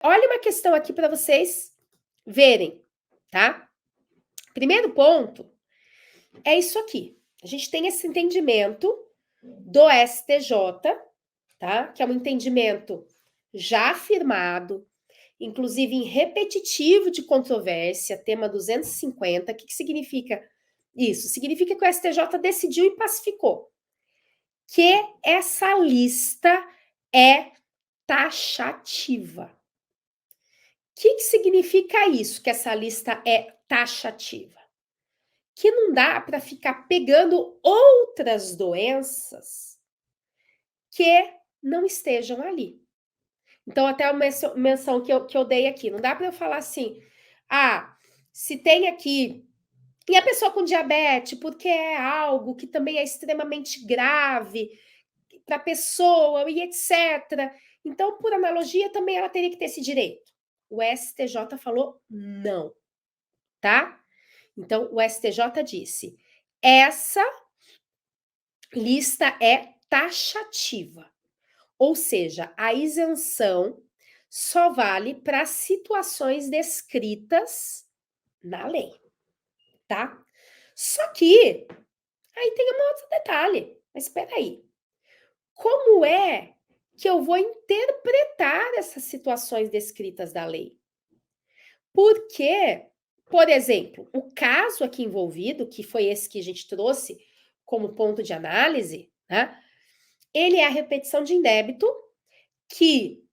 olha uma questão aqui para vocês verem, tá? Primeiro ponto é isso aqui. A gente tem esse entendimento do STJ, tá? Que é um entendimento já afirmado, inclusive em repetitivo de controvérsia, tema 250. O que significa isso? Significa que o STJ decidiu e pacificou que essa lista é taxativa. O que significa isso, que essa lista é taxativa? Que não dá para ficar pegando outras doenças que não estejam ali. Então, até a menção que eu dei aqui, não dá para eu falar assim, se tem aqui, e a pessoa com diabetes, porque é algo que também é extremamente grave para a pessoa e etc. Então, por analogia, também ela teria que ter esse direito. O STJ falou não, tá? Então, o STJ disse, essa lista é taxativa, ou seja, a isenção só vale para situações descritas na lei, tá? Só que aí tem um outro detalhe, mas espera aí. Como é que eu vou interpretar essas situações descritas da lei? Porque, por exemplo, o caso aqui envolvido, que foi esse que a gente trouxe como ponto de análise, né? Ele é a repetição de indébito que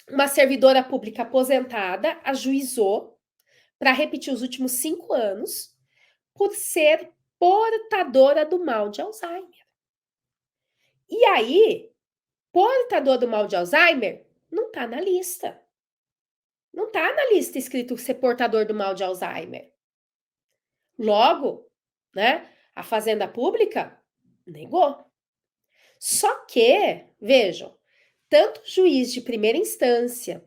uma servidora pública aposentada ajuizou para repetir os últimos 5 anos por ser portadora do mal de Alzheimer. E aí, portador do mal de Alzheimer não está na lista. Não está na lista escrito ser portador do mal de Alzheimer. Logo, né, a Fazenda Pública negou. Só que, vejam, tanto o juiz de primeira instância,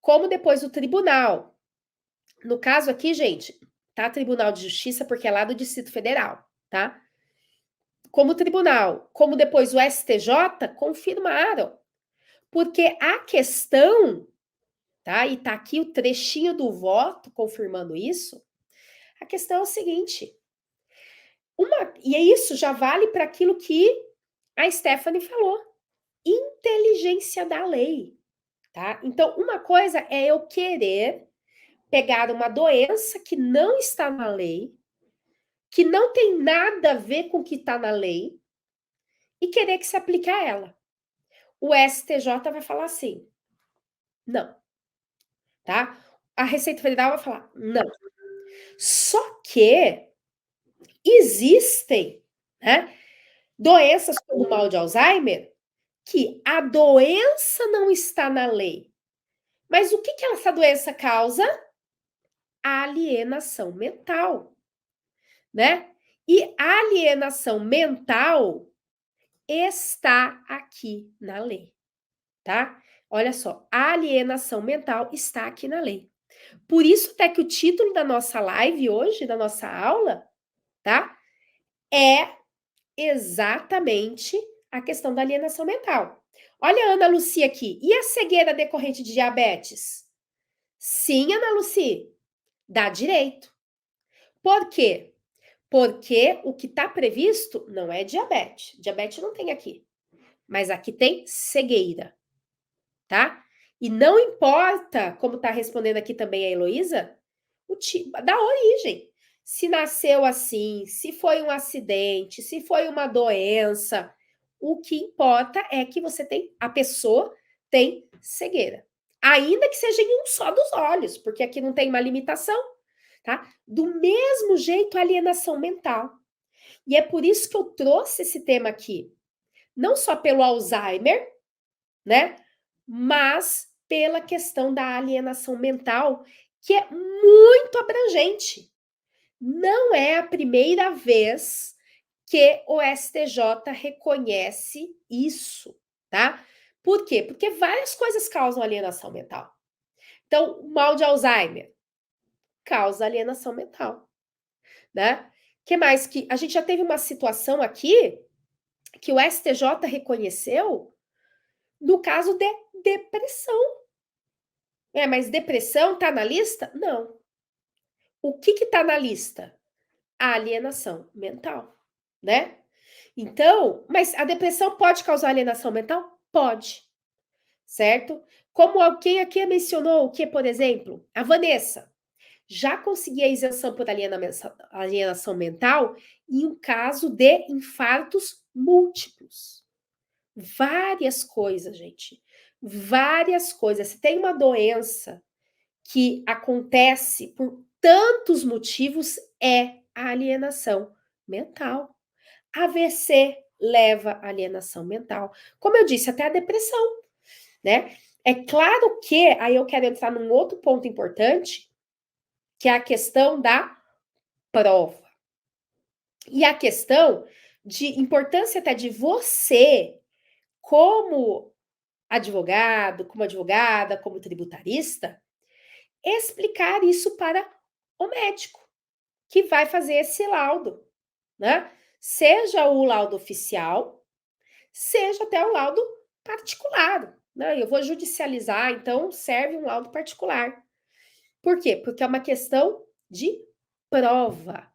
como depois o tribunal. No caso aqui, gente, tá Tribunal de Justiça, porque é lá do Distrito Federal, tá? Como o tribunal, como depois o STJ, confirmaram. Porque a questão, tá? E tá aqui o trechinho do voto confirmando isso. A questão é o seguinte: e isso já vale para aquilo que a Stephanie falou. Inteligência da lei, tá? Então, uma coisa é eu querer pegar uma doença que não está na lei, que não tem nada a ver com o que está na lei, e querer que se aplique a ela. O STJ vai falar assim, não, tá? A Receita Federal vai falar, não. Só que existem, né, doenças como o mal de Alzheimer, que a doença não está na lei. Mas o que essa doença causa? Alienação mental, né? E alienação mental está aqui na lei, tá? Olha só, alienação mental está aqui na lei. Por isso até que o título da nossa live hoje, da nossa aula, tá? É exatamente a questão da alienação mental. Olha a Ana Lucia aqui. E a cegueira decorrente de diabetes? Sim, Ana Lucia, dá direito. Por quê? Porque o que está previsto não é diabetes. Diabetes não tem aqui. Mas aqui tem cegueira, tá? E não importa, como está respondendo aqui também a Heloísa, da origem. Se nasceu assim, se foi um acidente, se foi uma doença, o que importa é que a pessoa tem cegueira. Ainda que seja em um só dos olhos, porque aqui não tem uma limitação, tá? Do mesmo jeito, alienação mental. E é por isso que eu trouxe esse tema aqui. Não só pelo Alzheimer, né? Mas pela questão da alienação mental, que é muito abrangente. Não é a primeira vez que o STJ reconhece isso, tá? Por quê? Porque várias coisas causam alienação mental. Então, o mal de Alzheimer causa alienação mental, né? Que mais que a gente já teve uma situação aqui que o STJ reconheceu no caso de depressão. Mas depressão tá na lista? Não. O que tá na lista? A alienação mental, né? Então, mas a depressão pode causar alienação mental? Pode, certo? Como alguém aqui mencionou, o que, por exemplo, a Vanessa já conseguia isenção por alienação mental em um caso de infartos múltiplos. Várias coisas, gente. Várias coisas. Se tem uma doença que acontece por tantos motivos, é a alienação mental. AVC leva à alienação mental. Como eu disse, até a depressão, né? É claro que aí eu quero entrar num outro ponto importante, que é a questão da prova. E a questão de importância até de você, como advogado, como advogada, como tributarista, explicar isso para o médico que vai fazer esse laudo, né? Seja o laudo oficial, seja até o laudo particular, né? Eu vou judicializar, então serve um laudo particular. Por quê? Porque é uma questão de prova.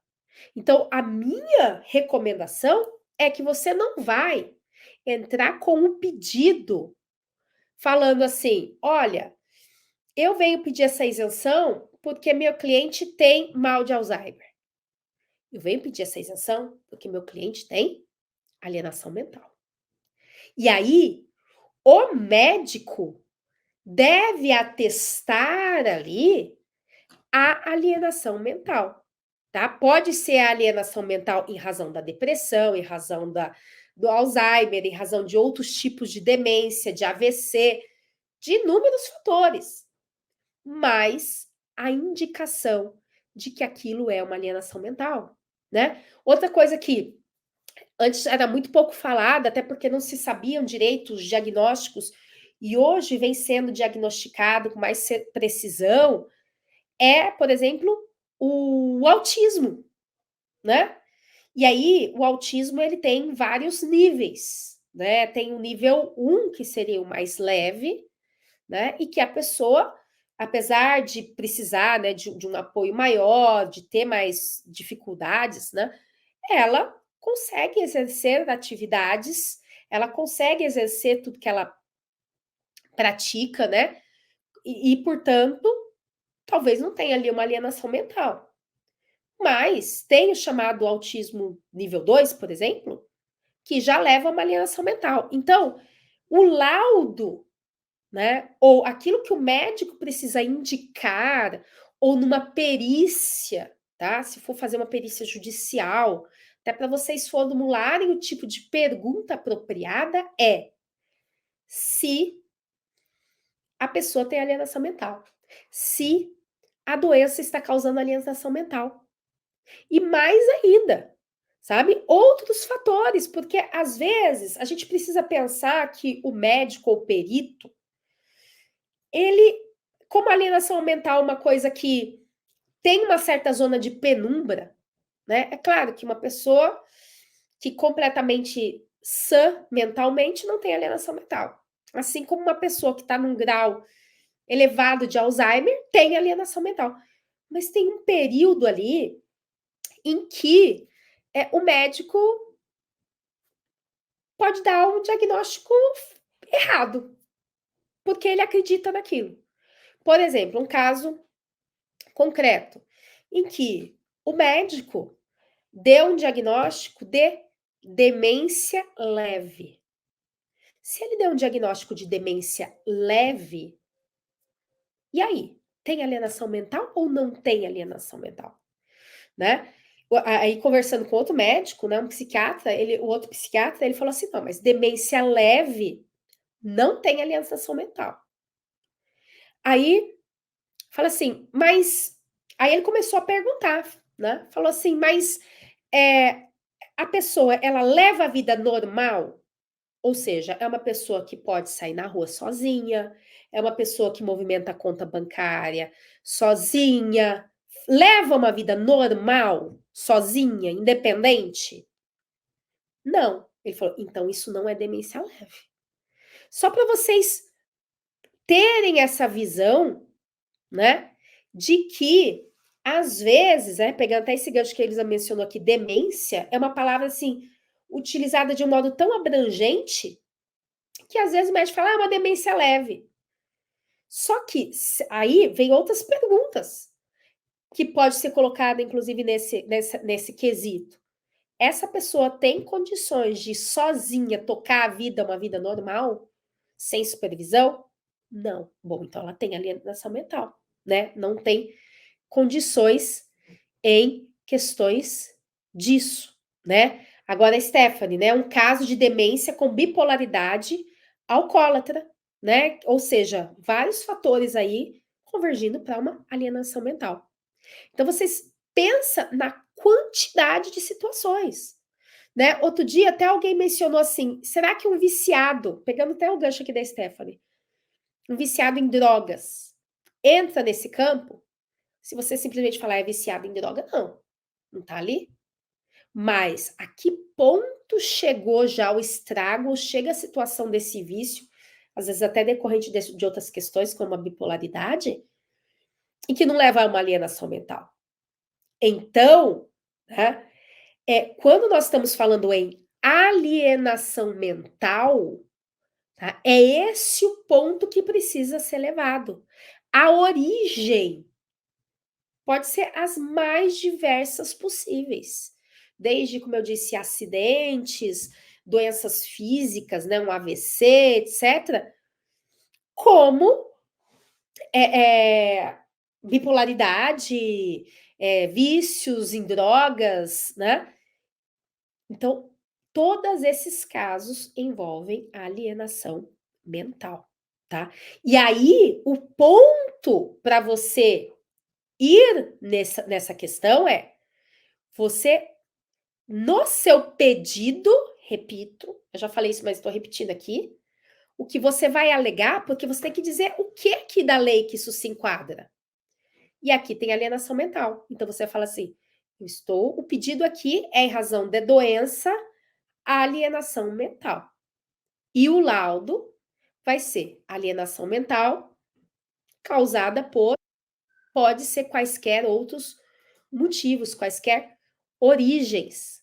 Então, a minha recomendação é que você não vai entrar com um pedido falando assim: olha, eu venho pedir essa isenção porque meu cliente tem mal de Alzheimer. Eu venho pedir essa isenção porque meu cliente tem alienação mental. E aí, o médico deve atestar ali a alienação mental, tá? Pode ser a alienação mental em razão da depressão, em razão do Alzheimer, em razão de outros tipos de demência, de AVC, de inúmeros fatores, mas a indicação de que aquilo é uma alienação mental, né? Outra coisa que antes era muito pouco falada, até porque não se sabiam direito os diagnósticos, e hoje vem sendo diagnosticado com mais precisão, é, por exemplo, o autismo, né? E aí, o autismo, ele tem vários níveis, né? Tem o nível 1, que seria o mais leve, né? E que a pessoa, apesar de precisar, né, de um apoio maior, de ter mais dificuldades, né? Ela consegue exercer atividades, ela consegue exercer tudo que ela pratica, né? Portanto, talvez não tenha ali uma alienação mental. Mas tem o chamado autismo nível 2, por exemplo, que já leva a uma alienação mental. Então, o laudo, né, ou aquilo que o médico precisa indicar, ou numa perícia, tá? Se for fazer uma perícia judicial, até para vocês formularem o tipo de pergunta apropriada, é se a pessoa tem alienação mental, se a doença está causando alienação mental. E mais ainda, sabe? Outros fatores, porque às vezes a gente precisa pensar que o médico ou perito, ele, como a alienação mental é uma coisa que tem uma certa zona de penumbra, né? É claro que uma pessoa que completamente sã mentalmente não tem alienação mental. Assim como uma pessoa que está num grau elevado de Alzheimer tem alienação mental. Mas tem um período ali em que o médico pode dar um diagnóstico errado, porque ele acredita naquilo. Por exemplo, um caso concreto em que o médico deu um diagnóstico de demência leve. Se ele deu um diagnóstico de demência leve, e aí? Tem alienação mental ou não tem alienação mental? Né? Aí, conversando com outro médico, né, um psiquiatra, o outro psiquiatra, ele falou assim: não, mas demência leve não tem alienação mental. Aí, fala assim, mas. Aí ele começou a perguntar, né? Falou assim, mas a pessoa, ela leva a vida normal? Ou seja, é uma pessoa que pode sair na rua sozinha, é uma pessoa que movimenta a conta bancária sozinha, leva uma vida normal, sozinha, independente? Não. Ele falou, então isso não é demência leve. Só para vocês terem essa visão, né, de que, às vezes, pegando até esse gancho que a Elisa mencionou aqui, demência é uma palavra, assim, utilizada de um modo tão abrangente, que às vezes o médico fala: "Ah, uma demência leve". Só que aí vem outras perguntas, que pode ser colocada inclusive nesse quesito. Essa pessoa tem condições de sozinha tocar a vida, uma vida normal, sem supervisão? Não. Bom, então ela tem alienação mental, né? Não tem condições em questões disso, né? Agora, Stephanie, né? Um caso de demência com bipolaridade alcoólatra, né? Ou seja, vários fatores aí convergindo para uma alienação mental. Então, vocês pensa na quantidade de situações, né? Outro dia até alguém mencionou assim, será que um viciado, pegando até o gancho aqui da Stephanie, um viciado em drogas, entra nesse campo? Se você simplesmente falar é viciado em droga, não, não tá ali. Mas a que ponto chegou já o estrago, chega a situação desse vício, às vezes até decorrente de outras questões, como a bipolaridade, e que não leva a uma alienação mental. Então, né, quando nós estamos falando em alienação mental, tá, é esse o ponto que precisa ser levado. A origem pode ser as mais diversas possíveis, desde, como eu disse, acidentes, doenças físicas, né, um AVC, etc., como bipolaridade, vícios em drogas, né? Então, todos esses casos envolvem alienação mental, tá? E aí, o ponto para você ir nessa questão é você, no seu pedido, repito, eu já falei isso, mas estou repetindo aqui, o que você vai alegar, porque você tem que dizer o que aqui da lei que isso se enquadra. E aqui tem alienação mental. Então você fala assim: o pedido aqui é em razão de doença, alienação mental. E o laudo vai ser alienação mental causada por, pode ser quaisquer outros motivos, quaisquer origens,